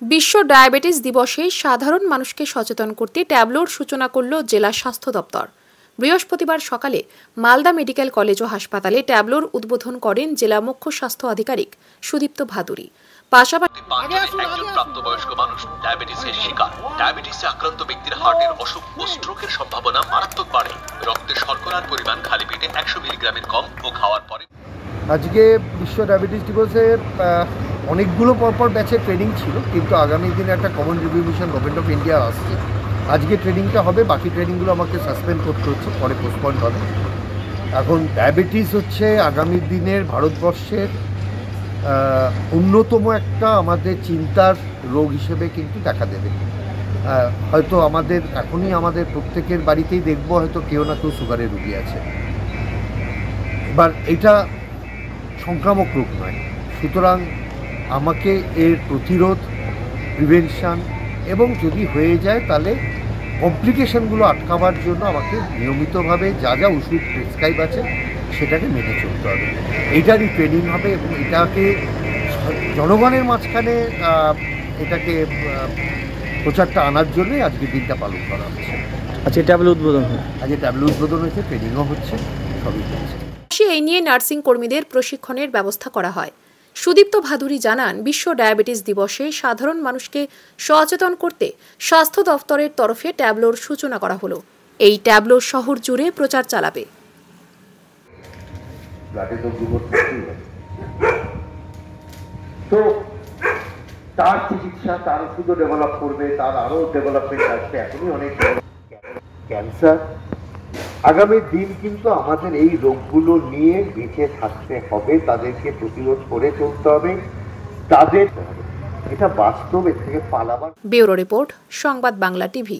বিশ্ব ডায়াবেটিস দিবসে সাধারণ মানুষকে সচেতন করতে ট্যাবলোর সূচনা করল জেলা স্বাস্থ্য দপ্তর। বৃহস্পতিবার সকালে মালদা মেডিকেল কলেজ ও হাসপাতালে ট্যাবলোর উদ্বোধন করেন জেলা মুখ্য স্বাস্থ্য আধিকারিক সুদীপ্ত ভাদুরী। পাশাপাশি একজন প্রাপ্তবয়স্ক মানুষ ডায়াবেটিসের শিকার। ডায়াবেটিসে আক্রান্ত ব্যক্তির হার্টের অসুখ ও স্ট্রোকের সম্ভাবনা মারাত্মক বাড়ে। রক্তে শর্করার পরিমাণ খালি পেটে 100 মিলিগ্রামের কম ও খাওয়ার পরে। আজকে বিশ্ব ডায়াবেটিস দিবসে অনেকগুলো পরপর ব্যাচে ট্রেনিং ছিল, কিন্তু আগামী দিনে একটা common review mission government of India আসছে। আজকে ট্রেনিংটা হবে, বাকি ট্রেনিংগুলো আমাকে সাসপেন্ড করতে হচ্ছে, পরে পোস্টপন্ড হবে। এখন ডায়াবেটিস হচ্ছে আগামী দিনের ভারতবর্ষের অন্যতম একটা আমাদের চিন্তার রোগ হিসেবে কিন্তু দেখা দেবে। হয়তো আমাদের প্রত্যেকের বাড়িতেই দেখবো হয়তো কেউ না কেউ সুগারের রোগী আছে। এবার এটা সংক্রামক রোগ নয়, সুতরাং আমাকে এর প্রতিরোধ, প্রিভেনশন এবং যদি হয়ে যায় তাহলে কমপ্লিকেশনগুলো আটকাবার জন্য আমাকে নিয়মিতভাবে যা যা ওষুধ প্রেসক্রাইব আছে সেটাকে মেনে চলতে হবে। এইটারই ট্রেনিং হবে এবং এটাকে জনগণের মাঝখানে এটাকে প্রচারটা আনার জন্যই আজকের দিনটা পালন করা হচ্ছে। আজকে ট্যাবলো উদ্বোধন হয়েছে, ট্রেনিংও হচ্ছে, সবই হচ্ছে। এই নিয়ে নার্সিং কর্মীদের প্রশিক্ষণের ব্যবস্থা করা হয়। সুদীপ্ত ভাদুরী জানান, বিশ্ব ডায়াবেটিস দিবসে সাধারণ মানুষকে সচেতন করতে স্বাস্থ্য দফতরের তরফে ট্যাবলোর সূচনা করা হলো। এই ট্যাবলো শহর জুড়ে প্রচার চালাবে। তো তার চিকিৎসা, তার ওষুধও ডেভেলপ করবে, তার আরো ডেভেলপমেন্ট আসবে। এখনই অনেক ক্যান্সার, আগামী দিন কিন্তু আমাদের এই রোগগুলো নিয়ে বেঁচে থাকতে হবে, তাদেরকে প্রতিরোধ করে চলতে হবে, এটা বাস্তব, এর থেকে পালাবার। ব্যুরো রিপোর্ট, সংবাদ বাংলা টিভি।